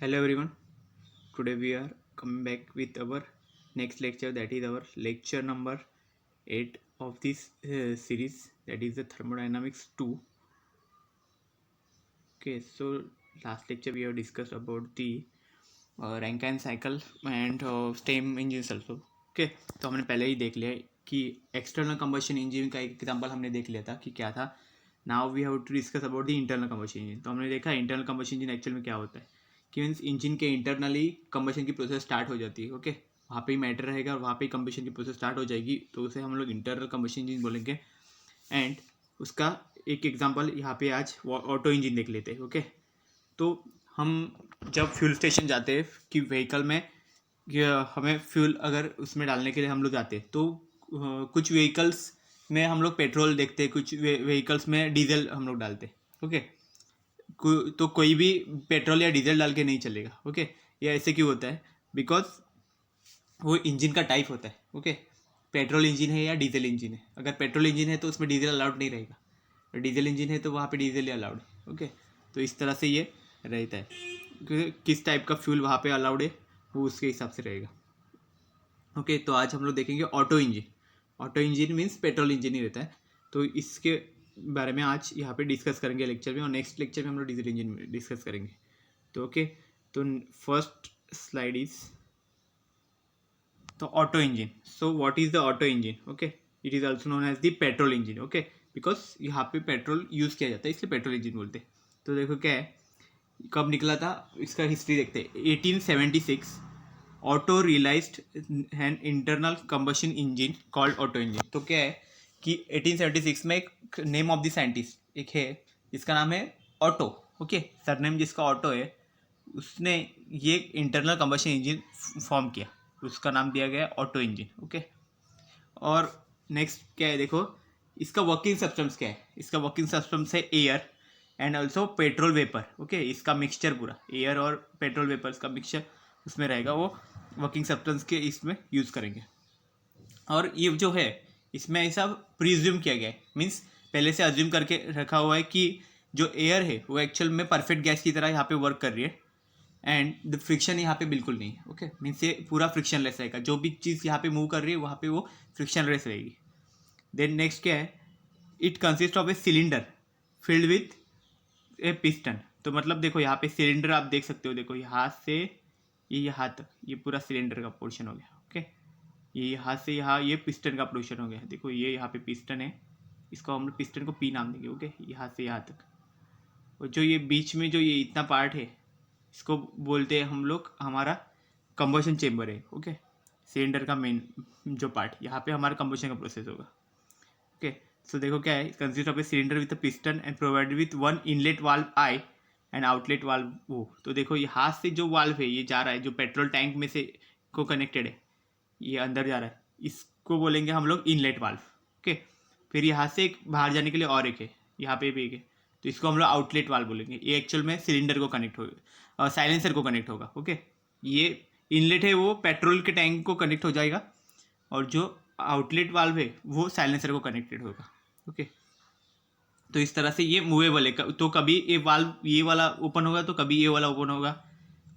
Hello everyone. Today we are coming back with our next lecture, that is our lecture number 8 of this series, that is the thermodynamics 2. Okay, so last lecture we have discussed about the Rankine cycle and steam engines also. Okay, तो हमने पहले ही देख लिया कि external combustion engine का एक example हमने देख लिया था कि क्या था. Now we have to discuss about the internal combustion engine. तो हमने देखा इंटरनल कंबशन इंजन एक्चुअल में क्या होता है कि मीन्स इंजन के इंटरनली कंबशन की प्रोसेस स्टार्ट हो जाती है. ओके, वहाँ पे ही मैटर रहेगा और वहाँ पे ही कंबशन की प्रोसेस स्टार्ट हो जाएगी, तो उसे हम लोग इंटरनल कंबशन इंजन बोलेंगे. एंड उसका एक एग्जांपल यहाँ पे आज ऑटो इंजन देख लेते हैं. ओके, तो हम जब फ्यूल स्टेशन जाते हैं कि व्हीकल में हमें फ्यूल अगर उसमें डालने के लिए हम लोग जाते हैं, तो कुछ व्हीकल्स में हम लोग पेट्रोल देखते हैं, कुछ व्हीकल्स में डीजल हम लोग डालते हैं. ओके, तो कोई भी पेट्रोल या डीजल डाल के नहीं चलेगा. ओके, ये ऐसे क्यों होता है? बिकॉज वो इंजन का टाइप होता है. ओके, पेट्रोल इंजन है या डीजल इंजन है. अगर पेट्रोल इंजन है तो उसमें डीजल अलाउड नहीं रहेगा, और डीजल इंजन है तो वहाँ पे डीजल ही अलाउड है. ओके, तो इस तरह से ये रहता है कि किस टाइप का फ्यूल वहाँ पे अलाउड है वो उसके हिसाब से रहेगा. ओके, तो आज हम लोग देखेंगे auto engine. Auto engine means petrol engine ही रहता है. तो इसके बारे में आज यहाँ पे डिस्कस करेंगे लेक्चर में, और नेक्स्ट लेक्चर में हम लोग डीजल इंजन में डिस्कस करेंगे. तो ओके, तो फर्स्ट स्लाइड इज तो Otto engine. So what is the auto engine? Okay, it is also known as the petrol engine. Okay, because यहाँ पे पेट्रोल यूज़ किया जाता है इसलिए पेट्रोल इंजन बोलते हैं. तो देखो क्या है, कब निकला था इसका हिस्ट्री देखते हैं. 1876 Otto realised an internal combustion engine called Otto engine. तो क्या है कि 1876 में एक नेम ऑफ द साइंटिस्ट एक है जिसका नाम है ऑटो. ओके, सरनेम जिसका ऑटो है, उसने ये इंटरनल कंबशन इंजन फॉर्म किया, उसका नाम दिया गया ऑटो इंजन. ओके, और नेक्स्ट क्या है देखो, इसका वर्किंग सब्सटेंस क्या है. इसका वर्किंग सब्सटेंस है air and also petrol vapour. Okay, इसका मिक्सचर पूरा एयर और पेट्रोल वेपर्स का मिक्सचर उसमें रहेगा, वो वर्किंग सब्सटेंस के इसमें यूज़ करेंगे. और ये जो है इसमें ऐसा प्रिज्यूम किया गया है, मीन्स पहले से अज्यूम करके रखा हुआ है कि जो एयर है वो एक्चुअल में परफेक्ट गैस की तरह यहाँ पे वर्क कर रही है, एंड द फ्रिक्शन यहाँ पे बिल्कुल नहीं है. ओके, मीन्स ये पूरा फ्रिक्शनलेस रहेगा, जो भी चीज़ यहाँ पे मूव कर रही है वहाँ पे वो फ्रिक्शनलेस रहेगी. देन नेक्स्ट क्या है, it consist of a cylinder filled with A piston. तो मतलब देखो यहाँ पे सिलेंडर आप देख सकते हो, देखो यहाँ से ये यहाँ तक ये पूरा सिलेंडर का पोर्शन हो गया. ओके, ये यहाँ से यहाँ ये पिस्टन का पोर्शन हो गया. देखो ये यहाँ पे पिस्टन है, इसको हम लोग पिस्टन को पी नाम देंगे. ओके, यहाँ से यहाँ तक, और जो ये बीच में जो ये इतना पार्ट है इसको बोलते हैं हम लोग हमारा कंबशन चेम्बर है. ओके, सिलेंडर का मेन जो पार्ट, यहाँ पे हमारा कंबशन का प्रोसेस होगा. ओके, सो देखो क्या है, consist of a cylinder with a piston and provided with one inlet valve I and outlet valve O. तो देखो यहाँ से जो वाल्व है ये जा रहा है, जो पेट्रोल टैंक में से को कनेक्टेड है, ये अंदर जा रहा है, इसको बोलेंगे हम लोग इनलेट वाल्व. ओके, फिर यहाँ से एक बाहर जाने के लिए और एक है, यहाँ पे भी एक है, तो इसको हम लोग आउटलेट वाल्व बोलेंगे. ये एक्चुअल में सिलेंडर को कनेक्ट होगा, साइलेंसर को कनेक्ट होगा. ओके, ये इनलेट है वो पेट्रोल के टैंक को कनेक्ट हो जाएगा, और जो आउटलेट वाल्व है वो साइलेंसर को कनेक्टेड होगा. ओके, तो इस तरह से ये मूवेबल है, तो कभी ये वाल्व ये वाला ओपन होगा तो कभी ये वाला ओपन होगा.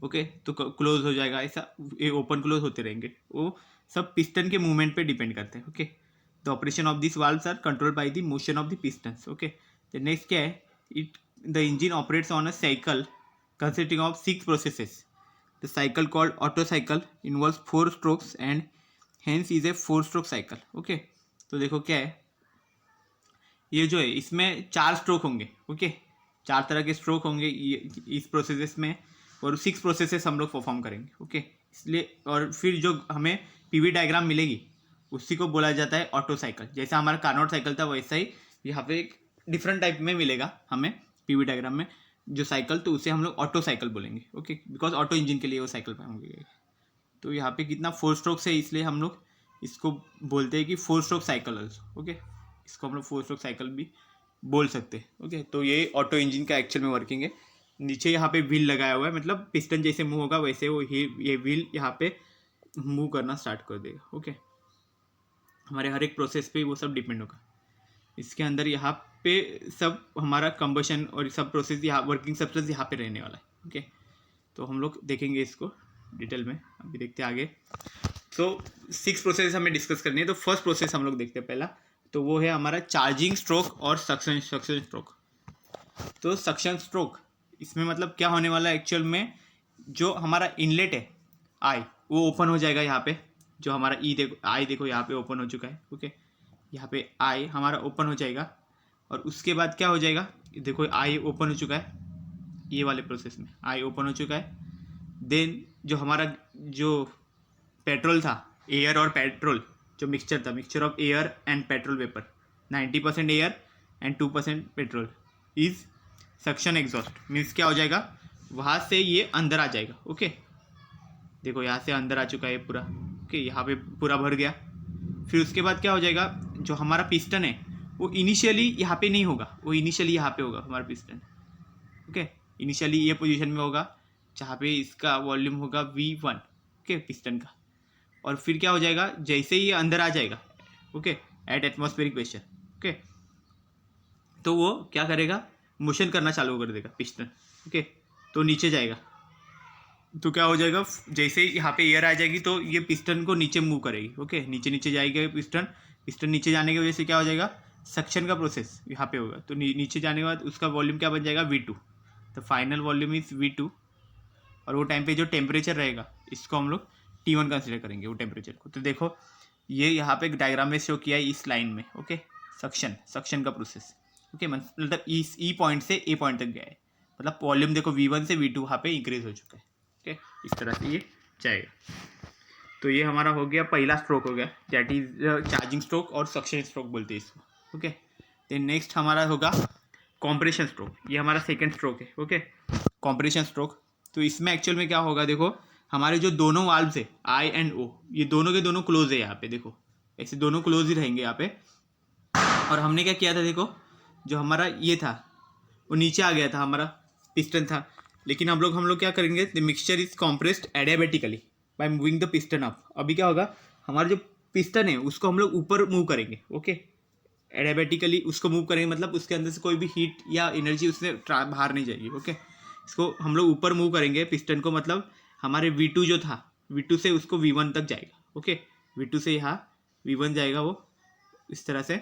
ओके, तो क्लोज हो जाएगा, ऐसा ये ओपन क्लोज होते रहेंगे. वो सब पिस्टन के मूवमेंट पे डिपेंड करते हैं. Okay, the operation of this valves are controlled by the motion of the pistons. Okay, तो नेक्स्ट क्या है, it the engine operates on a cycle consisting of 6 processes. The cycle called Otto cycle involves 4 strokes and hence is a 4-stroke cycle. Okay, तो देखो क्या है, ये जो है इसमें 4 स्ट्रोक होंगे. ओके, 4 तरह के स्ट्रोक होंगे इस प्रोसेसेस में, और 6 प्रोसेसेस हम लोग परफॉर्म करेंगे. ओके, इसलिए और फिर जो हमें पीवी डायग्राम मिलेगी उसी को बोला जाता है ऑटो साइकिल. जैसा हमारा कार्नोट साइकिल था वैसा ही यहाँ पे एक डिफरेंट टाइप में मिलेगा हमें पीवी डायग्राम में जो साइकिल, तो उसे हम लोग ऑटो साइकिल बोलेंगे. ओके, बिकॉज ऑटो इंजन के लिए वो साइकिल होंगे. तो यहाँ पे कितना 4 स्ट्रोक्स है, इसलिए हम लोग इसको बोलते हैं कि 4 स्ट्रोक साइकिल ऑल्सो. ओके, इसको हम लोग 4 स्ट्रोक साइकिल भी बोल सकते हैं. ओके, तो ये ऑटो इंजन का एक्चुअल में वर्किंग है. नीचे यहाँ पे व्हील लगाया हुआ है, मतलब पिस्टन जैसे मूव होगा वैसे वो ये व्हील यहाँ पे मूव करना स्टार्ट कर देगा. ओके, हमारे हर एक प्रोसेस पे वो सब डिपेंड होगा. इसके अंदर यहाँ पे सब हमारा कंबशन और सब प्रोसेस यहाँ वर्किंग सब्सटेंस यहाँ पे रहने वाला है. ओके, तो हम लोग देखेंगे इसको डिटेल में, अभी देखते हैं आगे। तो 6 प्रोसेस हमें डिस्कस करनी है। तो फर्स्ट प्रोसेस हम लोग देखते हैं पहला, तो वो है हमारा चार्जिंग स्ट्रोक और सक्शन स्ट्रोक। तो सक्शन स्ट्रोक इसमें मतलब क्या होने वाला है एक्चुअल में, जो हमारा इनलेट है आई वो ओपन हो जाएगा यहाँ पे, जो हमारा ई देखो आई देखो यहाँ पे ओपन हो चुका है। ओके, यहाँ पे आई हमारा ओपन हो जाएगा और उसके बाद क्या हो जाएगा, देखो आई ओपन हो चुका है, ये वाले प्रोसेस में आई ओपन हो चुका है। देन जो हमारा जो पेट्रोल था, एयर और पेट्रोल जो मिक्सचर था, mixture of air and petrol vapour, 90% air and 2% petrol is suction exhaust. Means क्या हो जाएगा, वहाँ से ये अंदर आ जाएगा। ओके, देखो यहाँ से अंदर आ चुका है पूरा। ओके, यहाँ पे पूरा भर गया। फिर उसके बाद क्या हो जाएगा, जो हमारा पिस्टन है वो इनिशियली यहाँ पे नहीं होगा, वो इनिशियली यहाँ पे होगा हमारा पिस्टन। ओके, इनिशियली ये पोजीशन में होगा जहाँ पे इसका वॉल्यूम होगा V1, ओके, पिस्टन का। और फिर क्या हो जाएगा, जैसे ही ये अंदर आ जाएगा, okay, at atmospheric pressure, okay, तो वो क्या करेगा, मोशन करना चालू कर देगा पिस्टन। ओके, तो नीचे जाएगा। तो क्या हो जाएगा, जैसे ही यहाँ पे एयर आ जाएगी तो ये पिस्टन को नीचे मूव करेगी। ओके, नीचे नीचे जाएगा पिस्टन। पिस्टन नीचे जाने की वजह से क्या हो जाएगा, सक्शन का प्रोसेस यहाँ पे होगा। तो नीचे जाने के बाद उसका वॉल्यूम क्या बन जाएगा, V2। तो फाइनल वॉल्यूम इज V2। और वो टाइम पे जो टेम्परेचर रहेगा इसको हम लोग T1 कंसिडर करेंगे, वो टेम्परेचर को। तो देखो ये यहाँ पे डायग्राम में शो किया है इस लाइन में। ओके, सक्शन का प्रोसेस। ओके, मतलब इस ई पॉइंट से ए पॉइंट तक गया है, मतलब वॉल्यूम देखो V1 से V2 वहाँ पे इंक्रीज हो चुका है। ओके, इस तरह से ये जाएगा। तो ये हमारा हो गया पहला स्ट्रोक हो गया, दैट इज चार्जिंग स्ट्रोक और सक्शन स्ट्रोक बोलते हैं इसको। ओके, देन नेक्स्ट हमारा होगा कॉम्प्रेशन स्ट्रोक। ये हमारा सेकेंड स्ट्रोक है। Okay, compression stroke. तो इसमें एक्चुअल में क्या होगा, देखो हमारे जो दोनों वाल्व्स है आई एंड ओ, ये दोनों के दोनों क्लोज है यहाँ पे। देखो ऐसे दोनों क्लोज ही रहेंगे यहाँ पे। और हमने क्या किया था, देखो जो हमारा ये था वो नीचे आ गया था, हमारा पिस्टन था। लेकिन हम लोग क्या करेंगे, the mixture is compressed adiabatically by moving the piston up. अभी क्या होगा, हमारा जो पिस्टन है उसको हम लोग ऊपर मूव करेंगे। ओके, एडियाबेटिकली उसको मूव करेंगे, मतलब उसके अंदर से कोई भी हीट या एनर्जी उससे बाहर नहीं जाएगी। ओके, इसको हम लोग ऊपर मूव करेंगे पिस्टन को, मतलब हमारे V2 जो था, V2 से उसको V1 तक जाएगा। ओके, V2 से यहाँ V1 जाएगा वो इस तरह से।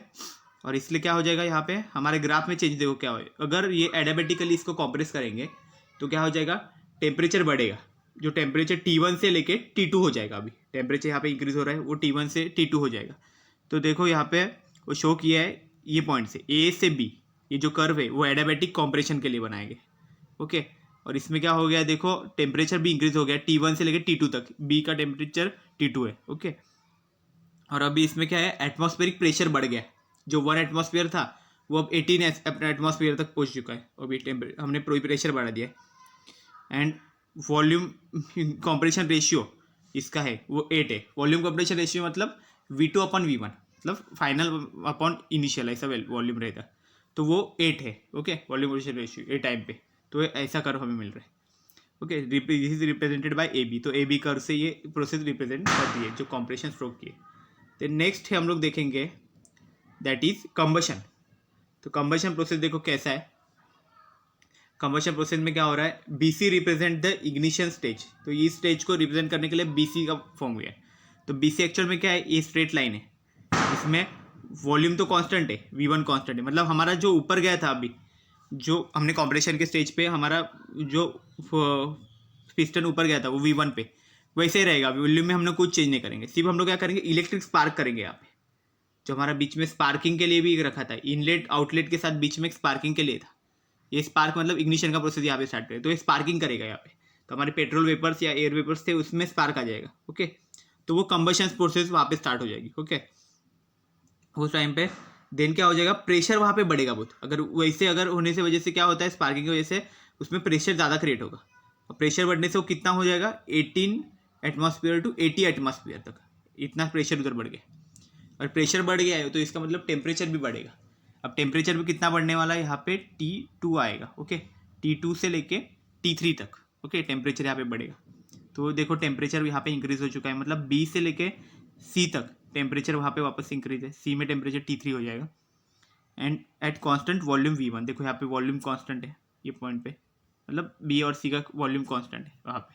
और इसलिए क्या हो जाएगा, यहाँ पे हमारे ग्राफ में चेंज देखो क्या हो, अगर ये एडियाबेटिकली इसको कॉम्प्रेस करेंगे तो क्या हो जाएगा, टेम्परेचर बढ़ेगा। जो टेम्परेचर T1 से लेके T2 हो जाएगा। अभी टेम्परेचर यहाँ पे इंक्रीज हो रहा है, वो T1 से T2 हो जाएगा। तो देखो यहाँ पे वो शो किया है, ये पॉइंट से A से B, ये जो कर्व है वो एडियाबेटिक कॉम्प्रेशन के लिए बनाए गए। ओके, और इसमें क्या हो गया, देखो टेम्परेचर भी इंक्रीज हो गया T1 से लेकर T2 तक। B का टेम्परेचर T2 है। ओके, और अभी इसमें क्या है, एटमॉस्फेरिक प्रेशर बढ़ गया। जो 1 एटमॉस्फेयर था वो अब 18 एटमॉस्फेयर तक पहुंच चुका है। अभी हमने प्रेशर बढ़ा दिया है। एंड वॉल्यूम कॉम्प्रेशन रेशियो इसका है वो 8 है। वॉल्यूम कॉम्प्रेशन रेशियो मतलब V2 अपॉन V1, मतलब फाइनल अपॉन इनिशियल, ऐसा वॉल्यूम रहता। तो वो 8 है। Okay, volume compression ratio A time पे। तो ऐसा कर्व हमें मिल रहा है। Okay, this is represented by AB। तो AB कर्व से ये प्रोसेस रिप्रेजेंट करती है जो कॉम्प्रेशन स्ट्रोक की है। तो नेक्स्ट है हम लोग देखेंगे, दैट इज कंबशन। तो कंबशन प्रोसेस देखो कैसा है। कंबशन प्रोसेस में क्या हो रहा है, BC represent the ignition stage. तो ये स्टेज को रिप्रेजेंट करने के लिए BC का फॉर्म हुआ है। तो BC एक्चुअल में क्या है, ये स्ट्रेट लाइन है। इसमें वॉल्यूम तो कांस्टेंट है, V1 कांस्टेंट है, मतलब हमारा जो ऊपर गया था अभी, जो हमने कॉम्प्रेशन के स्टेज पे हमारा जो पिस्टन ऊपर गया था वो V1 पे वैसे ही रहेगा। वॉल्यूम में हम लोग कुछ चेंज नहीं करेंगे, सिर्फ हम लोग क्या करेंगे, इलेक्ट्रिक स्पार्क करेंगे यहाँ पे। जो हमारा बीच में स्पार्किंग के लिए भी रखा था, इनलेट आउटलेट के साथ बीच में एक स्पार्किंग के लिए था। ये स्पार्क मतलब इग्निशन का प्रोसेस यहाँ पे स्टार्ट करें, तो ये स्पार्किंग करेगा यहाँ पे। तो हमारे पेट्रोल वेपर्स या एयर वेपर्स थे उसमें स्पार्क आ जाएगा। ओके, तो वो कंबशन प्रोसेस वहाँ पे स्टार्ट हो जाएगी। ओके, उस टाइम पे देन क्या हो जाएगा, प्रेशर वहाँ पे बढ़ेगा बहुत। अगर वैसे अगर होने से वजह से क्या होता है, स्पार्किंग की वजह से उसमें प्रेशर ज़्यादा क्रिएट होगा। और प्रेशर बढ़ने से वो कितना हो जाएगा, 18 एटमॉस्फेयर टू 80 एटमॉस्फेयर तक, इतना प्रेशर उधर बढ़ गया। और प्रेशर बढ़ गया है तो इसका मतलब टेम्परेचर भी बढ़ेगा। अब टेम्परेचर भी कितना बढ़ने वाला है, यहाँ पे T2 आएगा। ओके, T2 से लेके T3 तक। ओके, टेम्परेचर यहाँ पे बढ़ेगा। तो देखो टेम्परेचर यहाँ पे इंक्रीज हो चुका है, मतलब B से लेके C तक टेम्परेचर वहाँ पे वापस इंक्रीज है। C में टेम्परेचर T3 हो जाएगा। And eight constant volume V1, देखो यहाँ पे वॉल्यूम कांस्टेंट है ये पॉइंट पे। मतलब बी और सी का वॉल्यूम कांस्टेंट है वहाँ पे।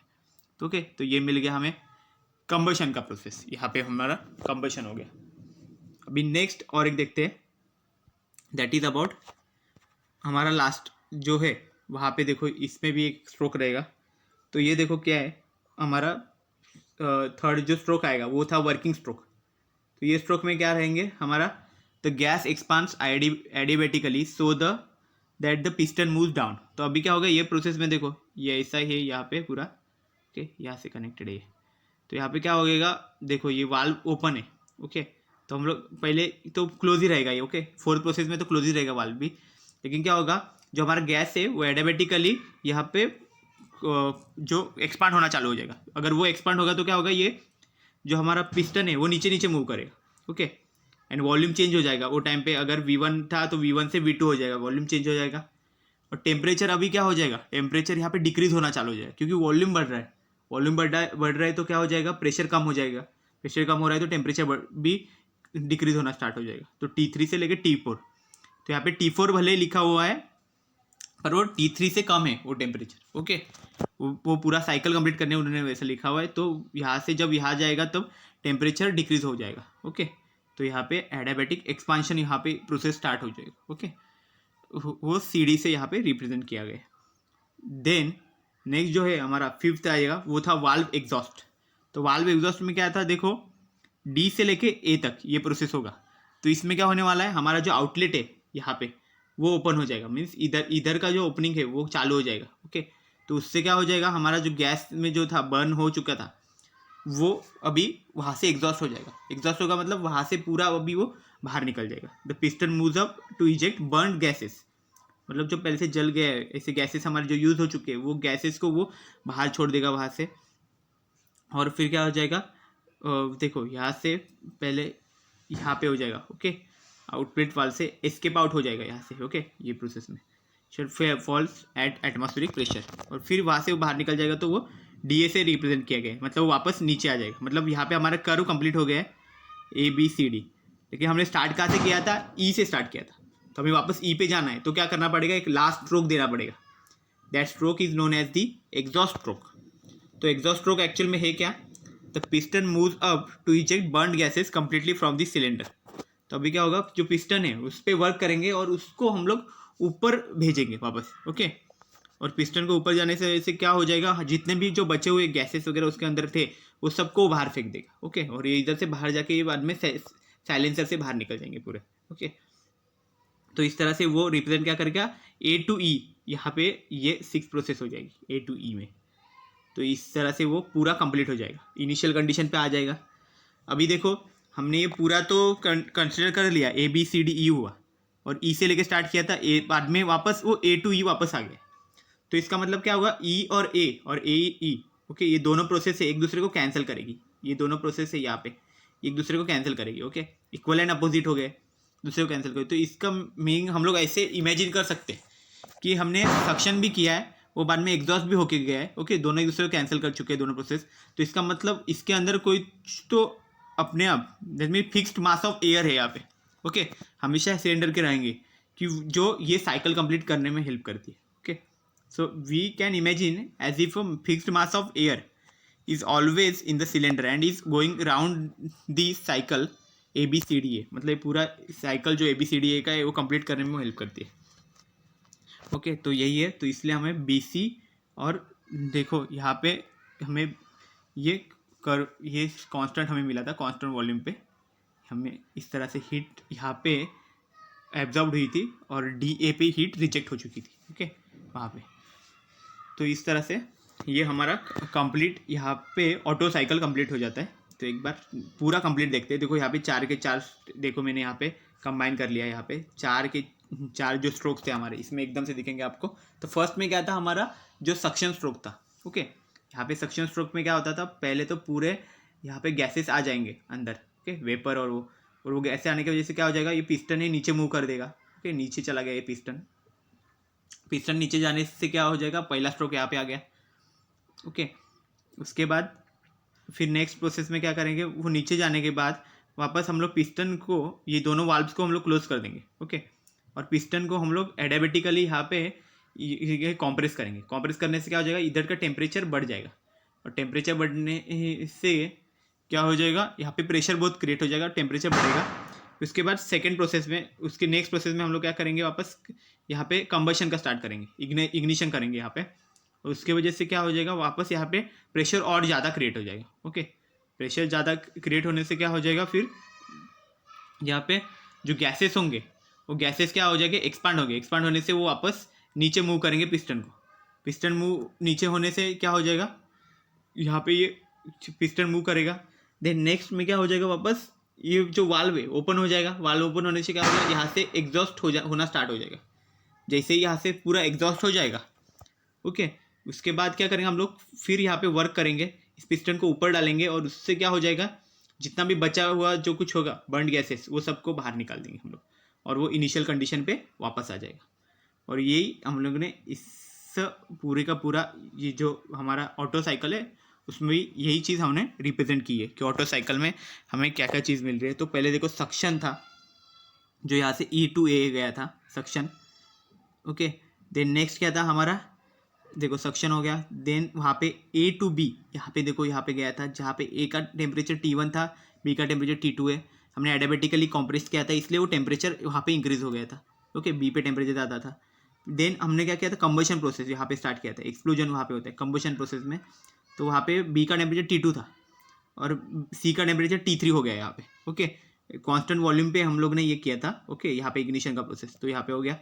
तो ओके, तो ये मिल गया हमें कंबशन का प्रोसेस, यहाँ पे हमारा कंबशन हो गया। अभी नेक्स्ट और एक देखते हैं, दैट इज अबाउट हमारा लास्ट जो है वहाँ पे देखो इसमें भी एक स्ट्रोक रहेगा। तो ये देखो क्या है हमारा थर्ड जो स्ट्रोक आएगा वो था वर्किंग स्ट्रोक। तो ये स्ट्रोक में क्या रहेंगे हमारा, the gas expands adiabatically so the that the piston moves down. तो अभी क्या होगा ये प्रोसेस में देखो ये ऐसा ही है यहाँ पे पूरा, ओके यहाँ से कनेक्टेड है ये। तो यहाँ पे क्या होगा देखो ये वाल्व ओपन है, ओके तो हम लोग पहले तो क्लोज ही रहेगा ये, ओके फोर्थ प्रोसेस में तो क्लोज ही रहेगा वाल्व भी। लेकिन क्या होगा जो हमारा गैस है वो एडिबेटिकली यहाँ पे जो एक्सपांड होना चालू हो जाएगा। अगर वो एक्सपांड होगा तो क्या होगा, ये जो हमारा पिस्टन है वो नीचे नीचे मूव करेगा, ओके एंड वॉल्यूम चेंज हो जाएगा। वो टाइम पे अगर V1 था तो V1 से V2 हो जाएगा, वॉल्यूम चेंज हो जाएगा। और टेम्परेचर अभी क्या हो जाएगा, टेम्परेचर यहाँ पे डिक्रीज होना चालू हो जाएगा क्योंकि वॉल्यूम बढ़ रहा है। वॉल्यूम बढ़ रहा है तो क्या हो जाएगा, प्रेशर कम हो जाएगा। प्रेशर कम हो रहा है तो टेम्परेचर भी डिक्रीज होना स्टार्ट हो जाएगा। तो T3 से लेकर T4, तो यहाँ पे T4 भले ही लिखा हुआ है पर वो T3 से कम है वो टेम्परेचर, ओके वो पूरा साइकिल कंप्लीट करने उन्होंने वैसा लिखा हुआ है। तो यहाँ से जब यहाँ जाएगा तब टेम्परेचर डिक्रीज हो जाएगा, ओके तो यहाँ पे एडियाबैटिक एक्सपांशन यहाँ पे प्रोसेस स्टार्ट हो जाएगा, ओके वो CD से यहाँ पे रिप्रेजेंट किया गया। देन नेक्स्ट जो है हमारा फिफ्थ आएगा वो था वाल्व एग्जॉस्ट। तो वाल्व एग्जॉस्ट में क्या था देखो D से लेके A तक ये प्रोसेस होगा। तो इसमें क्या होने वाला है, हमारा जो आउटलेट है यहाँ पे वो ओपन हो जाएगा, मीन्स इधर का जो ओपनिंग है वो चालू हो जाएगा, ओके तो उससे क्या हो जाएगा हमारा जो गैस में जो था बर्न हो चुका था वो अभी वहाँ से एग्जॉस्ट हो जाएगा। एग्जॉस्ट होगा मतलब वहाँ से पूरा अभी वो बाहर निकल जाएगा। The piston moves up to eject burn gases, मतलब जो पहले से जल गए ऐसे गैसेस हमारे जो यूज़ हो चुके हैं वो गैसेस को वो बाहर छोड़ देगा वहाँ से। और फिर क्या हो जाएगा देखो यहाँ से पहले यहाँ पे हो जाएगा, ओके आउटलेट वाल से एस्केप आउट हो जाएगा यहाँ से, ओके ये प्रोसेस में फॉल्स एट एटमॉस्फेरिक प्रेशर। और फिर वहाँ से वो बाहर निकल जाएगा तो वो DA से रिप्रेजेंट किया गया है, मतलब वो वापस नीचे आ जाएगा। मतलब यहाँ पे हमारा कर्व कंप्लीट हो गया है ABCD, लेकिन हमने स्टार्ट कहाँ से किया था, E से स्टार्ट किया था। तो हमें वापस E पे जाना है तो क्या करना पड़ेगा, एक लास्ट स्ट्रोक देना पड़ेगा। That stroke is known as the exhaust stroke. तो एग्जॉस्ट स्ट्रोक एक्चुअल में है क्या, the piston moves up to eject burned gases completely from the cylinder. तो अभी क्या होगा जो पिस्टन है उस पर वर्क करेंगे और उसको हम लोग ऊपर भेजेंगे वापस, ओके और पिस्टन को ऊपर जाने से क्या हो जाएगा, जितने भी जो बचे हुए गैसेस वगैरह उसके अंदर थे वो सबको बाहर फेंक देगा, ओके और ये इधर से बाहर जाके ये बाद में साइलेंसर से बाहर निकल जाएंगे पूरे, ओके तो इस तरह से वो रिप्रेजेंट क्या करेगा A to E, यहाँ पे ये 6 प्रोसेस हो जाएगी A to E में। तो इस तरह से वो पूरा कंप्लीट हो जाएगा, इनिशियल कंडीशन पे आ जाएगा। अभी देखो हमने ये पूरा तो कंसिडर कर लिया ABCDE हुआ और E से लेके स्टार्ट किया था, ए बाद में वापस वो A to E वापस आ गया। तो इसका मतलब क्या होगा E और A और AE, ओके ये दोनों प्रोसेस है एक दूसरे को कैंसिल करेगी। ये दोनों प्रोसेस है यहाँ पे एक दूसरे को कैंसिल करेगी, ओके इक्वल एंड अपोजिट हो गए दूसरे को कैंसिल करेगी। तो इसका मीनिंग हम लोग ऐसे इमेजिन कर सकते हैं कि हमने सक्शन भी किया है वो बाद में एग्जॉस्ट भी होके गया है, ओके दोनों एक दूसरे को कैंसिल कर चुके हैं दोनों प्रोसेस। तो इसका मतलब इसके अंदर कोई तो अपने आप that mean fixed mass of air है यहाँ पे, ओके हमेशा सिलेंडर के रहेंगे कि जो ये साइकिल कंप्लीट करने में हेल्प करती है, okay so we can imagine as if fixed mass of air is always in the cylinder and is going round the cycle ABCDA, मतलब ये पूरा साइकिल जो ABCDA का है वो कंप्लीट करने में हेल्प करती है, ओके तो यही है। तो इसलिए हमें BC और देखो यहाँ पे हमें ये कांस्टेंट हमें मिला था, कांस्टेंट वॉल्यूम पे हमें इस तरह से हीट यहाँ पे एब्जॉर्ब हुई थी और DA पे हीट रिजेक्ट हो चुकी थी, ओके वहाँ पे। तो इस तरह से ये हमारा कंप्लीट यहाँ पे ऑटो साइकिल कंप्लीट हो जाता है। तो एक बार पूरा कंप्लीट देखते हैं। देखो यहाँ पे 4 के 4 देखो मैंने यहाँ पे कंबाइन कर लिया, यहाँ पे 4 के 4 जो स्ट्रोक्स थे हमारे इसमें एकदम से दिखेंगे आपको। तो फर्स्ट में क्या था हमारा जो सक्शन स्ट्रोक था, ओके यहाँ पे सक्शन स्ट्रोक में क्या होता था, पहले तो पूरे यहाँ पे गैसेस आ जाएंगे अंदर, ओके वेपर और वो गैसें आने की वजह से क्या हो जाएगा, ये पिस्टन ही नीचे मूव कर देगा, ओके नीचे चला गया ये पिस्टन नीचे जाने से क्या हो जाएगा, पहला स्ट्रोक यहाँ पे आ गया, ओके उसके बाद फिर नेक्स्ट प्रोसेस में क्या करेंगे, वो नीचे जाने के बाद वापस हम लोग पिस्टन को ये दोनों वाल्व्स को हम लोग क्लोज कर देंगे, ओके और पिस्टन को हम लोग एडियाबेटिकली यहाँ पे ये कॉम्प्रेस करेंगे। कॉम्प्रेस करने से क्या हो जाएगा, इधर का टेम्परेचर बढ़ जाएगा, और टेम्परेचर बढ़ने से क्या हो जाएगा, यहाँ पे प्रेशर बहुत क्रिएट हो जाएगा, टेम्परेचर बढ़ेगा। उसके बाद सेकेंड प्रोसेस में, उसके नेक्स्ट प्रोसेस में हम लोग क्या करेंगे, वापस यहाँ पे कंबशन का स्टार्ट करेंगे, इग्निशन करेंगे यहाँ पे। उसके वजह से क्या हो जाएगा, वापस यहाँ पे प्रेशर और ज़्यादा क्रिएट हो जाएगा। ओके, प्रेशर ज़्यादा क्रिएट होने से क्या हो जाएगा, फिर यहाँ पे जो गैसेस होंगे वो गैसेस क्या हो जाएंगे, एक्सपांड होंगे। एक्सपांड होने से वो वापस नीचे मूव करेंगे पिस्टन को। पिस्टन मूव नीचे होने से क्या हो जाएगा, यहाँ पे ये पिस्टन मूव करेगा। देन नेक्स्ट में क्या हो जाएगा, वापस ये जो वाल्व है ओपन हो जाएगा। वाल्व ओपन होने से क्या होगा, यहाँ से एग्जॉस्ट होना स्टार्ट हो जाएगा। जैसे ही यहाँ से पूरा एग्जॉस्ट हो जाएगा, ओके, उसके बाद क्या करेंगे हम लोग, फिर यहाँ पे वर्क करेंगे, इस पिस्टन को ऊपर डालेंगे, और उससे क्या हो जाएगा, जितना भी बचा हुआ जो कुछ होगा बर्न गैसेस, वो सबको बाहर निकाल देंगे हम लोग, और वो इनिशियल कंडीशन पे वापस आ जाएगा। और यही हम लोग ने इस पूरे का पूरा ये जो हमारा ऑटो साइकिल है उसमें भी यही चीज़ हमने रिप्रेजेंट की है कि ऑटो साइकिल में हमें क्या क्या चीज़ मिल रही है। तो पहले देखो सक्शन था, जो यहाँ से E to A गया था सक्शन। ओके, देन नेक्स्ट क्या था हमारा, देखो सक्शन हो गया। देन वहाँ पे A to B, यहाँ पे देखो यहाँ पे गया था, जहाँ पे A का टेम्परेचर T1 था, B का टेम्परेचर T2 है। हमने एडियाबेटिकली कॉम्प्रेस किया था, इसलिए वो टेम्परेचर वहाँ पे इंक्रीज हो गया था। ओके, B पे टेम्परेचर ज़्यादा था। देन हमने क्या किया था, कंबशन प्रोसेस यहाँ पे स्टार्ट किया था। एक्सप्लोजन वहाँ पे होता है कंबशन प्रोसेस में, तो वहाँ पे B का टेम्परेचर T2 था और C का टेम्परेचर T3 हो गया यहाँ पे। ओके, कांस्टेंट वॉल्यूम पे हम लोग ने ये किया था। ओके, यहाँ पे इग्निशन का प्रोसेस तो यहाँ पे हो गया।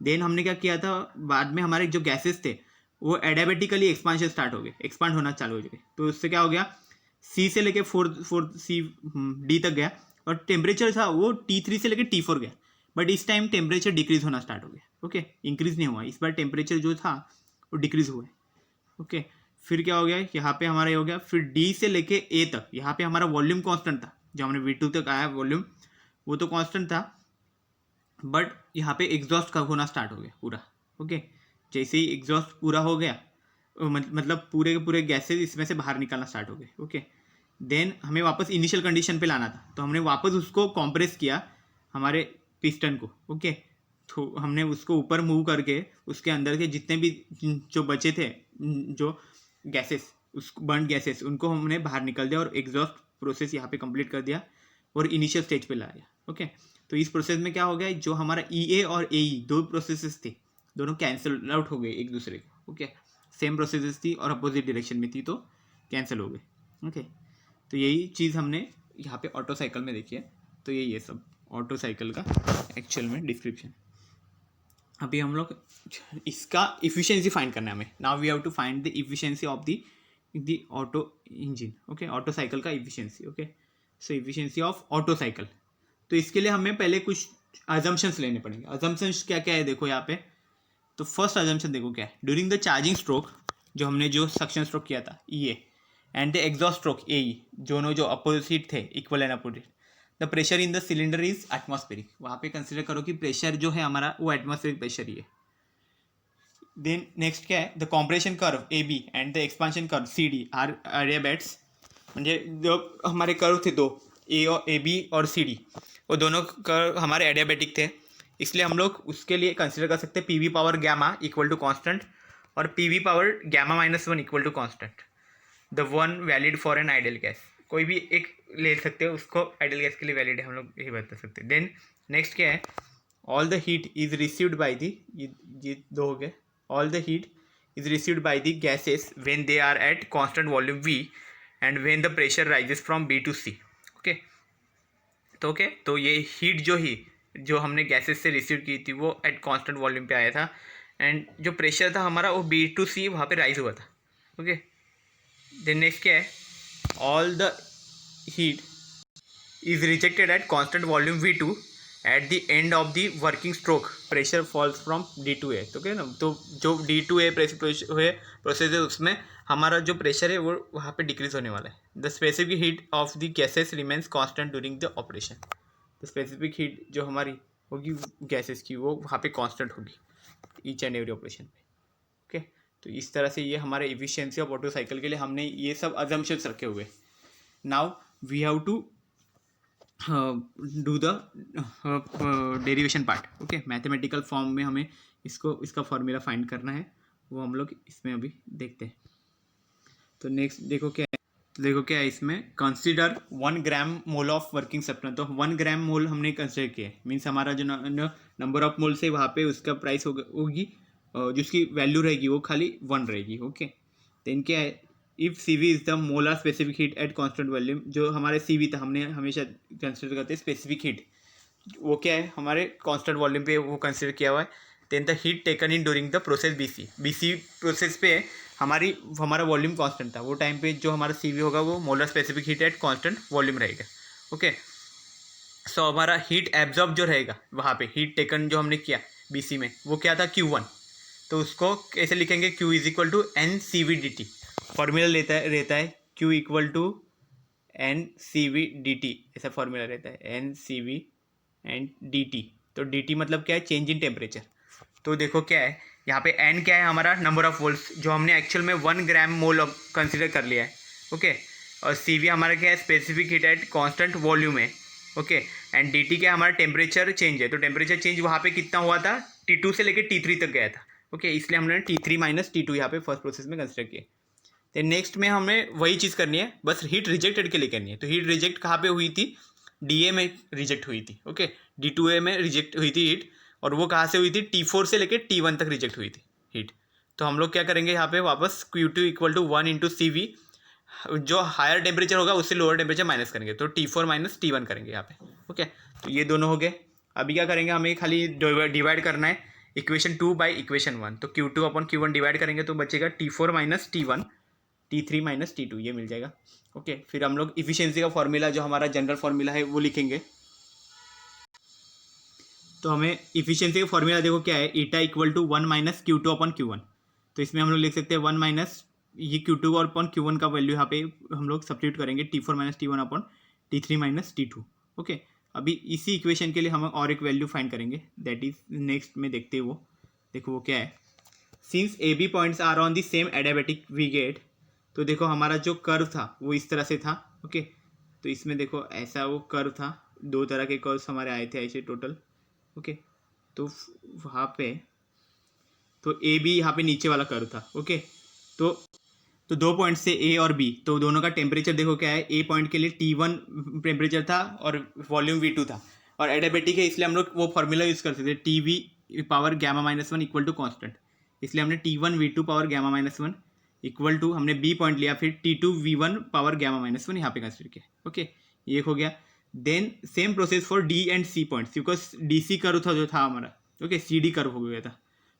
देन हमने क्या किया था, बाद में हमारे जो गैसेस थे वो एडियाबेटिकली एक्सपांशन स्टार्ट हो गए, एक्सपांड होना चालू हो गए। तो उससे क्या हो गया, C से लेके D तक गया, और टेम्परेचर था वो T3 से लेके T4 गया। बट इस टाइम टेम्परेचर डिक्रीज होना स्टार्ट हो गया। ओके, इंक्रीज नहीं हुआ इस बार, टेम्परेचर जो था वो डिक्रीज हुआ है। ओके, फिर क्या हो गया, यहाँ पे हमारा ये हो गया। फिर D से लेके A तक, यहाँ पे हमारा वॉल्यूम कांस्टेंट था, जो हमने V2 तक आया वॉल्यूम वो तो कांस्टेंट था, बट यहाँ पे एग्जॉस्ट का होना स्टार्ट हो गया पूरा। ओके, जैसे ही एग्जॉस्ट पूरा हो गया, मतलब पूरे के पूरे गैसेज इसमें से बाहर निकलना स्टार्ट हो गए। ओके, देन हमें वापस इनिशियल कंडीशन पे लाना था, तो हमने वापस उसको कॉम्प्रेस किया हमारे पिस्टन को। ओके, तो हमने उसको ऊपर मूव करके उसके अंदर के जितने भी जो बचे थे जो गैसेस, उस बर्न गैसेस, उनको हमने बाहर निकल दिया और एग्जॉस्ट प्रोसेस यहाँ पे कंप्लीट कर दिया और इनिशियल स्टेज पे लाया। ओके, तो इस प्रोसेस में क्या हो गया, जो हमारा EA और AE दो प्रोसेसेस थे, दोनों कैंसिल आउट हो गए एक दूसरे को। ओके, सेम प्रोसेसेस थी और अपोजिट डायरेक्शन में थी, तो कैंसिल हो गए। ओके, तो यही चीज़ हमने यहाँ पे ऑटो साइकिल में देखी है। तो यही है सब ऑटो साइकिल का एक्चुअल में डिस्क्रिप्शन। अभी हम लोग इसका इफिशिएंसी फाइंड करना है हमें। Now we have to find the efficiency of the auto engine. Okay, auto cycle का efficiency. Okay, so efficiency of auto cycle. तो इसके लिए हमें पहले कुछ अजम्पशंस लेने पड़ेंगे। अजम्पशंस क्या क्या है देखो यहाँ पे। तो फर्स्ट अजम्पशन देखो क्या है, ड्यूरिंग द चार्जिंग स्ट्रोक, जो हमने जो सक्शन स्ट्रोक किया था EA and the exhaust stroke AE, दोनों जो अपोजिट थे, equal and opposite, the pressure in the cylinder is atmospheric. वहाँ पे कंसिडर करो कि प्रेशर जो है हमारा वो एटमॉस्फेरिक प्रेशर ही है। देन नेक्स्ट क्या है, the compression curve AB and the expansion curve CD are adiabats. म्हणजे जो हमारे कर्व थे दो, AB और CD, वो दोनों कर्व हमारे एडियाबैटिक थे, इसलिए हम लोग उसके लिए कंसिडर कर सकते हैं PV power gamma equal to constant और PV power gamma -1 equal to constant, the one valid for an ideal gas. कोई भी एक ले सकते हो, उसको आइडियल गैस के लिए वैलिड है, हम लोग यही बता सकते हैं। देन नेक्स्ट क्या है, all the heat is received by the, ये दो हो गए, all the heat is received by the gases when they are at constant volume V and when the pressure rises from B to C। Okay, तो okay, तो ये heat जो हमने gases से रिसीव की थी वो एट कांस्टेंट वॉल्यूम पे आया था, एंड जो प्रेशर था हमारा वो B to C वहाँ पे राइज हुआ था। ओके, देन नेक्स्ट क्या है, all the heat is rejected eight constant volume V2 at the end of the working stroke pressure falls from D to A। तो क्या ना, तो जो D to A प्रोसेस है उसमें हमारा जो प्रेशर है वो वहाँ पे डिक्रीज होने वाला है। The specific heat of the gases remains constant during the operation. तो स्पेसिफिक हीट जो हमारी होगी गैसेस की वो वहाँ पे कांस्टेंट होगी ईच एंड एवरी ऑपरेशन पे। ओके, तो इस तरह से ये हमारे इफिशिएंसी ऑफ ऑटो साइकिल के लिए हमने ये सब अजम्पशंस रखे हुए। Now we have to do the derivation part. Okay, mathematical form में हमें इसको इसका फॉर्मूला फाइंड करना है, वो हम लोग इसमें अभी देखते हैं। तो नेक्स्ट देखो क्या है, तो देखो क्या है इसमें, consider 1 gram mole of working substance. तो 1 ग्राम मोल हमने कंसीडर किया है, मीन्स हमारा जो नंबर ऑफ मोल से वहाँ पे उसका प्राइस होगी, जिसकी वैल्यू रहेगी वो खाली 1 रहेगी। ओके, देन क्या है, if C V is the molar specific heat at constant volume. जो हमारे सी वी था, हमने हमेशा कंसिडर करते हैं स्पेसिफिक हीट, वो क्या है हमारे कांस्टेंट वॉल्यूम पे वो कंसिडर किया हुआ है। Then the heat taken in during the process BC process पे हमारा वॉल्यूम कांस्टेंट था, वो टाइम पे जो हमारा सीवी होगा वो molar specific heat eight constant volume रहेगा। ओके, सो हमारा हीट एब्जॉर्ब जो रहेगा वहाँ पे, हीट टेकन जो हमने किया बीसी में, वो क्या था Q1। तो उसको कैसे लिखेंगे, Q is equal to N C V D T. Formula रहता है Q equal to N C V D T, ऐसा फॉर्मूला रहता है N C V and D T. तो डी टी मतलब क्या है, चेंज इन टेम्परेचर। तो देखो क्या है यहाँ पे एन क्या है, हमारा नंबर ऑफ मोल्स, जो हमने एक्चुअल में 1 ग्राम मोल कंसिडर कर लिया है। ओके, और सी वी हमारा क्या है, specific heat at constant volume है। ओके, एंड डी टी क्या हमारा टेम्परेचर चेंज है। तो टेम्परेचर चेंज वहाँ पे कितना हुआ था, T2 से लेकर T3 तक गया था। ओके, इसलिए हमने T3 माइनस T2 यहाँ पे फर्स्ट प्रोसेस में कंसिडर किया। तो नेक्स्ट में हमें वही चीज़ करनी है, बस हीट रिजेक्टेड के लिए करनी है। तो हीट रिजेक्ट कहाँ पे हुई थी, DA में रिजेक्ट हुई थी। ओके, D2A में रिजेक्ट हुई थी हीट, और वो कहाँ से हुई थी, T4 से लेकर T1 तक रिजेक्ट हुई थी हीट। तो हम लोग क्या करेंगे यहाँ पे वापस Q2 equal to 1 into C V, जो हायर टेम्परेचर होगा उससे लोअर टेम्परेचर माइनस करेंगे, तो T4 माइनस T1 करेंगे यहाँ पे। ओके, तो ये दोनों हो गए। अभी क्या करेंगे, हमें खाली डिवाइड करना है इक्वेशन 2 बाई इक्वेशन 1। तो Q2 अपॉन Q1 डिवाइड करेंगे तो बचेगा T4 minus T1, T3 minus T2, ये मिल जाएगा। ओके, फिर हम लोग इफिशियंसी का फॉर्मूला जो हमारा जनरल फॉर्मूला है वो लिखेंगे। तो हमें इफिशियंसी का फॉर्मूला देखो क्या है, eta equal to 1 minus Q2 upon Q1। तो इसमें हम लोग लिख सकते हैं 1 माइनस ये Q2 और अपॉन Q1 का वैल्यू यहाँ पे हम लोग सब्स्टिट्यूट करेंगे, T4 minus T1 upon T3 minus T2। Okay, अभी इसी इक्वेशन के लिए हम और एक वैल्यू फाइंड करेंगे, दैट इज नेक्स्ट में देखते हैं वो। देखो वो क्या है, since A B points are on the same adiabatic we get. तो देखो हमारा जो कर्व था वो इस तरह से था। ओके, तो इसमें देखो ऐसा वो कर्व था, 2 तरह के कर्व्स हमारे आए थे ऐसे टोटल। ओके, तो वहाँ पे तो ए बी यहाँ पे नीचे वाला कर्व था। ओके, तो 2 पॉइंट से ए और बी, तो दोनों का टेम्परेचर देखो क्या है, ए पॉइंट के लिए T1 टेम्परेचर था और वॉल्यूम V2 था, और एडियाबैटिक है इसलिए हम लोग वो फॉर्मूला यूज़ कर सकते थे, TV power gamma minus 1 equal to constant. इसलिए हमने T1 V2 power gamma minus 1 equal to, हमने बी पॉइंट लिया, फिर T2 V1 power gamma minus 1 यहाँ पे कंसिडर किया। ओके, ये हो गया। Then same process for D and C points, because DC curve था जो था हमारा। ओके, CD कर्व हो गया था,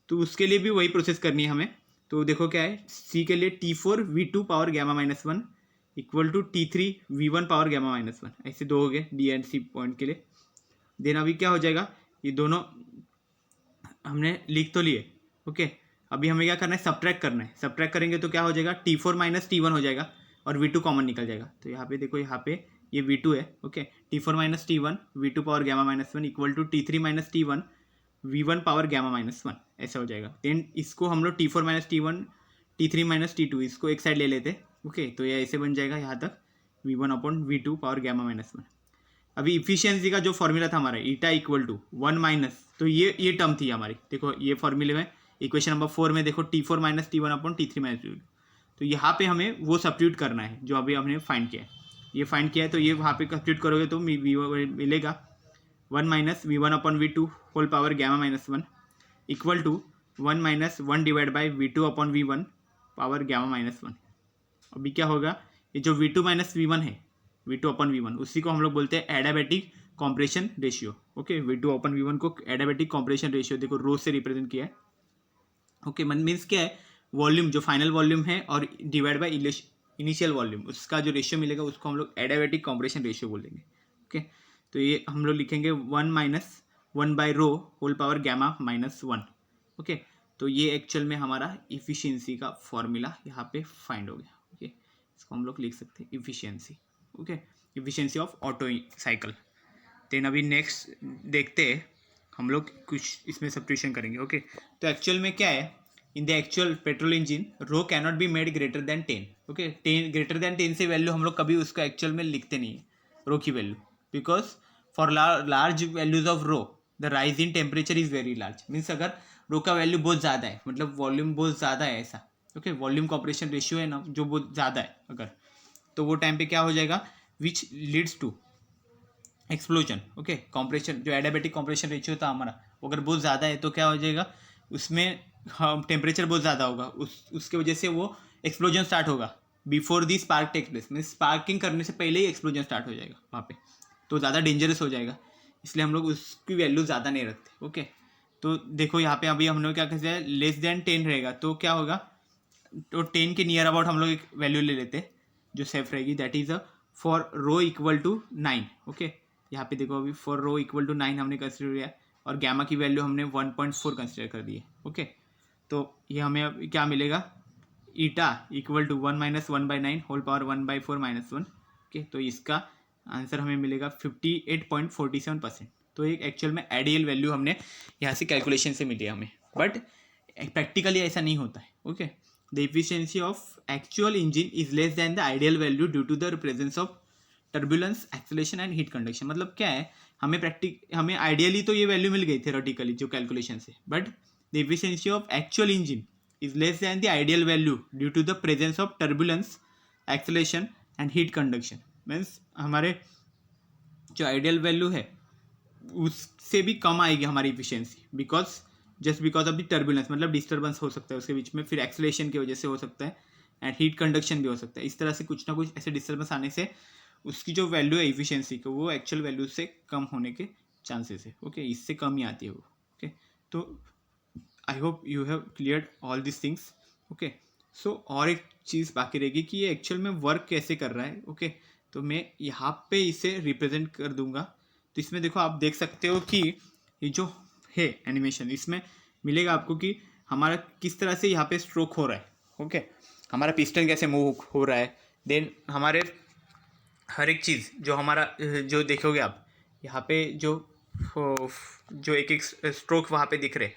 तो उसके लिए भी वही प्रोसेस करनी है हमें। तो देखो क्या है, सी के लिए T4 V2 power gamma minus 1 equal to T3 V1 power gamma minus 1, ऐसे 2 हो गए डी एंड सी पॉइंट के लिए। देन अभी क्या हो जाएगा, ये दोनों हमने लिख तो लिए। ओके, अभी हमें क्या करना है, सब्ट्रैक्ट करना है। सब्ट्रैक्ट करेंगे तो क्या हो जाएगा, T4 माइनस T1 हो जाएगा और V2 कॉमन निकल जाएगा। तो यहाँ पे देखो, यहाँ पे ये V2 है। Okay, T4 minus T1 V2 power gamma minus 1 equal to T3 minus T1 V1 power gamma minus 1, ऐसा हो जाएगा। देन इसको हम लोग T4 minus T1 T3 minus T2 इसको एक साइड ले लेते। ओके, तो ये ऐसे बन जाएगा यहाँ तक V1 upon V2 power gamma minus 1। अभी इफिशियंसी का जो फॉर्मूला था हमारा, ईटा इक्वल टू 1 माइनस, तो ये टर्म थी हमारी। देखो ये फॉर्मूले में इक्वेशन नंबर 4 में देखो T4 minus T1 upon T3 minus T2। तो यहाँ पे हमें वो सब्स्टिट्यूट करना है जो अभी हमने फाइंड किया है। ये फाइंड किया है तो ये वहाँ पे सब्स्टिट्यूट करोगे तो मिलेगा 1 minus V1 upon V2 whole power gamma minus 1 equal to 1 minus 1 divide by V2 upon V1 power gamma minus 1। अभी क्या होगा, ये जो V2 माइनस V1 है, V2 अपॉन V1, उसी को हम लोग बोलते हैं adiabatic compression ratio. Okay, V2 upon V1 को एडियाबैटिक कॉम्प्रेशन रेशियो देखो रो से रिप्रेजेंट किया है। ओके, मीन्स क्या है, वॉल्यूम जो फाइनल वॉल्यूम है और डिवाइड बाई इनिशियल वॉल्यूम, उसका जो रेशियो मिलेगा उसको हम लोग एडियाबैटिक कॉम्प्रेशन रेशियो बोलेंगे। ओके, तो ये हम लोग लिखेंगे 1 minus 1 by rho whole power gamma minus 1। Okay, तो ये एक्चुअल में हमारा इफिशियंसी का फॉर्मूला यहाँ पे फाइंड हो गया। ओके, इसको हम लोग लिख सकते हैं efficiency. Okay, efficiency of auto cycle. Then अभी नेक्स्ट देखते हैं हम लोग कुछ इसमें सब्स्टिट्यूशन करेंगे। ओके, तो एक्चुअल में क्या है, in the actual petrol engine rho cannot be made greater than 10। Okay, 10 greater than 10 से वैल्यू हम लोग कभी उसका एक्चुअल में लिखते नहीं है रो की value, because for large values of rho the rise in temperature is very large. Means अगर रो का वैल्यू बहुत ज़्यादा है, मतलब वॉल्यूम बहुत ज़्यादा है ऐसा, ओके, वॉल्यूम कॉपरेशन रेशियो है ना जो बहुत ज़्यादा है अगर, तो वो टाइम पे क्या हो जाएगा, which leads to explosion, okay. Compression जो एडियाबेटिक कॉम्प्रेशन रेशियो था हमारा, वो अगर बहुत ज़्यादा है तो क्या हो जाएगा, उसमें हाँ टेम्परेचर बहुत ज़्यादा होगा, उसके वजह से वो एक्सप्लोजन स्टार्ट होगा before the spark take place, mean sparking करने से पहले ही एक्सप्लोजन स्टार्ट हो जाएगा वहाँ पे, तो ज़्यादा डेंजरस हो जाएगा, इसलिए हम लोग उसकी वैल्यू ज़्यादा नहीं रखते, ओके। तो देखो यहाँ पे अभी हम लोग क्या कहते हैं, लेस देन 10 रहेगा तो क्या होगा, तो 10 के नियर अबाउट हम लोग एक वैल्यू ले लेते हैं जो सेफ रहेगी, that is for rho equal to 9, okay. यहाँ पे देखो अभी फॉर रो इक्वल टू 9 हमने कंसिडर किया और गैमा की वैल्यू हमने 1.4 कंसिडर कर दी है, ओके। तो ये हमें अब क्या मिलेगा, eta equal to 1 - 1/9 whole power 1/4 - 1, okay. तो इसका आंसर हमें मिलेगा 58.47%। तो एक एक्चुअल में आइडियल वैल्यू हमने यहाँ से कैलकुलेशन से मिली है हमें, बट प्रैक्टिकली ऐसा नहीं होता है, okay. The efficiency of actual engine is less than the ideal value due to the presence of turbulence, acceleration and heat conduction. मतलब क्या है, हमें आइडियली तो ये वैल्यू मिल गई थेरोटिकली जो कैलकुलेशन से, but the efficiency of actual engine is less than the ideal value due to the presence of turbulence, acceleration and heat conduction. Means हमारे जो आइडियल वैल्यू है उससे भी कम आएगी हमारी efficiency, because of the turbulence, मतलब disturbance हो सकता है उसके बीच में, फिर एक्सेलेरेशन की वजह से हो सकता है एंड हीट कंडक्शन भी हो सकता है। इस तरह से कुछ ना कुछ ऐसे डिस्टर्बेंस आने से उसकी जो वैल्यू है इफिशियंसी को, वो एक्चुअल वैल्यू से कम होने के चांसेस है, ओके। इससे कम ही आती है वो, ओके। तो I hope you have cleared all this things, okay. So और एक चीज़ बाकी रहेगी कि ये एक्चुअल में वर्क कैसे कर रहा है, ओके। तो मैं यहाँ पे इसे रिप्रेजेंट कर दूंगा। तो इसमें देखो आप देख सकते हो कि ये जो है एनिमेशन, इसमें मिलेगा आपको कि हमारा किस तरह से यहाँ पे स्ट्रोक हो रहा है, ओके। हमारा पिस्टन कैसे मूव हो रहा है, देन हमारे हर एक चीज़ जो हमारा जो देखोगे आप यहाँ पे जो एक एक स्ट्रोक वहाँ पे दिख रहे,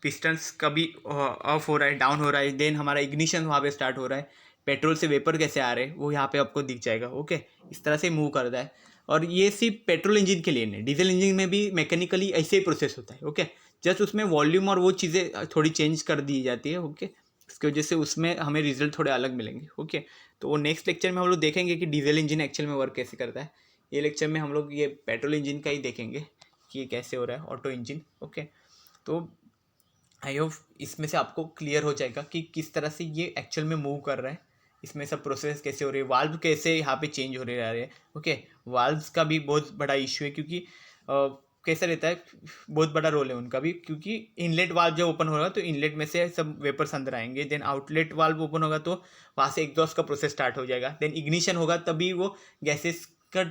पिस्टन्स कभी ऑफ हो रहा है, डाउन हो रहा है, देन हमारा इग्निशन वहाँ पे स्टार्ट हो रहा है, पेट्रोल से वेपर कैसे आ रहे हैं वो यहाँ पे आपको दिख जाएगा, ओके। इस तरह से मूव करता है। और ये सिर्फ पेट्रोल इंजन के लिए नहीं, डीजल इंजन में भी मैकेनिकली ऐसे ही प्रोसेस होता है, ओके। जस्ट उसमें वॉल्यूम और वो चीज़ें थोड़ी चेंज कर दी जाती है, ओके। इसकी वजह से उसमें हमें रिजल्ट थोड़े अलग मिलेंगे, ओके। तो वो नेक्स्ट लेक्चर में हम लोग देखेंगे कि डीजल इंजन एक्चुअल में वर्क कैसे करता है। ये लेक्चर में हम लोग ये पेट्रोल इंजन का ही देखेंगे कि ये कैसे हो रहा है, ऑटो इंजन, ओके। तो आई होप इसमें से आपको क्लियर हो जाएगा कि किस तरह से ये एक्चुअल में मूव कर रहा है, इसमें सब प्रोसेस कैसे हो रही है, वाल्व कैसे यहाँ पे चेंज हो रहे आ रहे हैं, ओके। वाल्व्स का भी बहुत बड़ा इशू है, क्योंकि कैसा रहता है, बहुत बड़ा रोल है उनका भी, क्योंकि इनलेट वाल्व जब ओपन होगा तो इनलेट में से सब वेपर्स अंदर आएंगे, देन आउटलेट वाल्व ओपन होगा तो वहाँ से एग्जॉस्ट का प्रोसेस स्टार्ट हो जाएगा, देन इग्निशन होगा तभी वो गैसेस का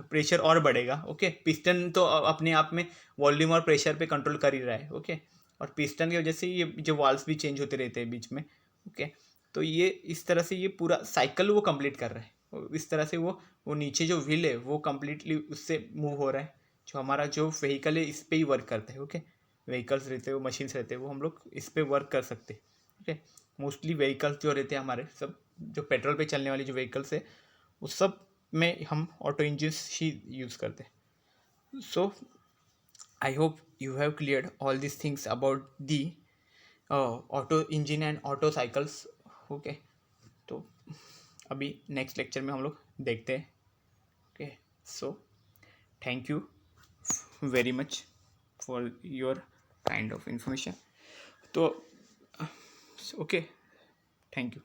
प्रेशर और बढ़ेगा, ओके। पिस्टन तो अपने आप में वॉल्यूम और प्रेशर पे कंट्रोल कर ही रहा है, ओके। और पिस्टन की वजह से ये जो वाल्व्स भी चेंज होते रहते हैं बीच में, ओके। तो ये इस तरह से ये पूरा साइकिल वो कंप्लीट कर रहा है, और इस तरह से वो नीचे जो व्हील है वो कम्प्लीटली उससे मूव हो रहा है, जो हमारा जो व्हीकल है इस पर ही वर्क करता है, ओके। व्हीकल्स रहते हैं, वो मशीन्स रहते हैं, वो हम लोग इस पर वर्क कर सकते हैं, ओके। मोस्टली व्हीकल्स जो रहते हैं हमारे सब, जो पेट्रोल पे चलने वाली जो व्हीकल्स है उस सब में हम ऑटो इंजन्स ही यूज़ करते हैं। सो I hope you have cleared all these things about the auto engine and auto cycles, okay। तो अभी नेक्स्ट लेक्चर में हम लोग देखते हैं, okay. So thank you very much for your kind of information. तो ओके, थैंक यू।